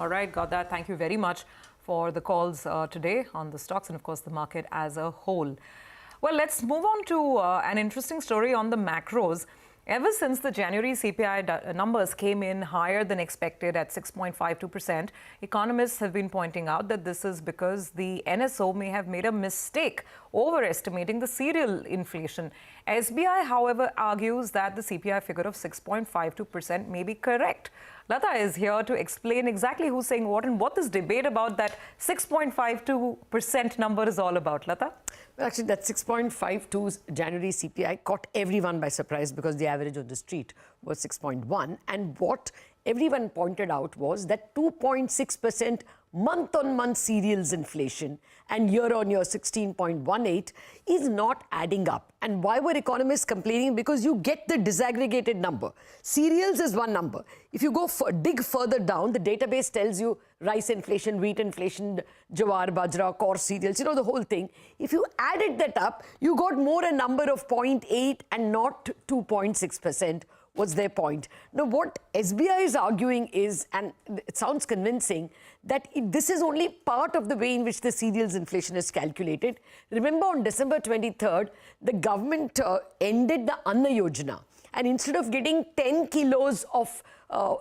All right, got that. Thank you very much for the calls today on the stocks and, of course, the market as a whole. Well, let's move on to an interesting story on the macros. Ever since the January CPI numbers came in higher than expected at 6.52%, economists have been pointing out that this is because the NSO may have made a mistake overestimating the cereal inflation. SBI, however, argues that the CPI figure of 6.52% may be correct. Lata is here to explain exactly who's saying what and what this debate about that 6.52% number is all about. Lata? Well, actually, that 6.52 January CPI caught everyone by surprise because the average on the street was 6.1. And what everyone pointed out was that 2.6% month-on-month cereals inflation and year-on-year 16.18 is not adding up. And why were economists complaining? Because you get the disaggregated number. Cereals is one number. If you go dig further down, the database tells you rice inflation, wheat inflation, jawar, bajra, coarse cereals, you know, the whole thing. If you added that up, you got more a number of 0.8 and not 2.6%. Was their point. Now, what SBI is arguing is, and it sounds convincing, that this is only part of the way in which the cereals inflation is calculated. Remember, on December 23rd, the government ended the Anna Yojana. And instead of getting 10 kilos of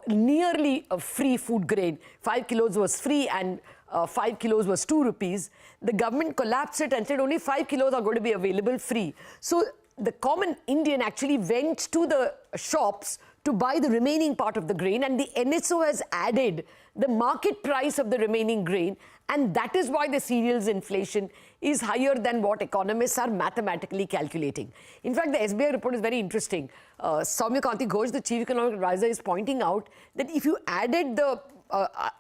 nearly free food grain, 5 kilos was free and 5 kilos was 2 rupees, the government collapsed it and said only 5 kilos are going to be available free. So the common Indian actually went to the shops to buy the remaining part of the grain, and the NSO has added the market price of the remaining grain, and that is why the cereals inflation is higher than what economists are mathematically calculating. In fact, the SBI report is very interesting. Soumya Kanti Ghosh, the chief economic advisor, is pointing out that if you added the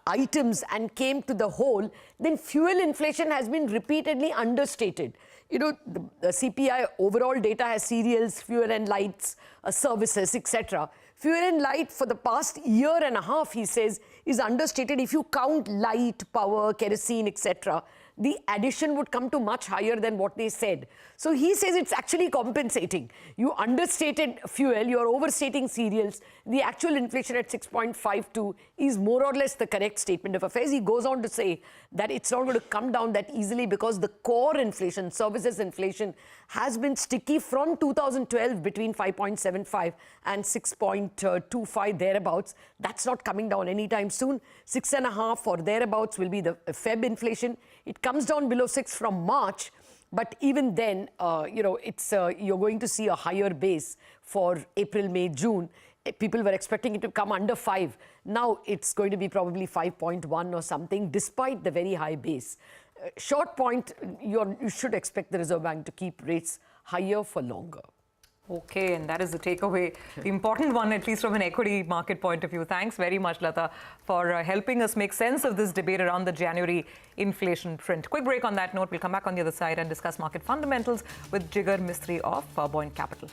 items and came to the whole, then fuel inflation has been repeatedly understated. You know, the CPI overall data has cereals, fuel and lights, services, etc. Fuel and light for the past year and a half, he says, is understated. If you count light, power, kerosene, etc., the addition would come to much higher than what they said. So he says it's actually compensating. You understated fuel, you're overstating cereals. The actual inflation at 6.52 is more or less the correct statement of affairs. He goes on to say that it's not going to come down that easily because the core inflation, services inflation, has been sticky from 2012 between 5.75 and 6.25 thereabouts. That's not coming down anytime soon. 6.5 or thereabouts will be the Feb inflation. It comes down below 6 from March, but even then, you know, it's you're going to see a higher base for April, May, June. People were expecting it to come under 5. Now it's going to be probably 5.1 or something, despite the very high base. Short point, you should expect the Reserve Bank to keep rates higher for longer. Okay, and that is the takeaway, the important one, at least from an equity market point of view. Thanks very much, Lata, for helping us make sense of this debate around the January inflation print. Quick break on that note. We'll come back on the other side and discuss market fundamentals with Jigar Mistry of Buoyant Capital.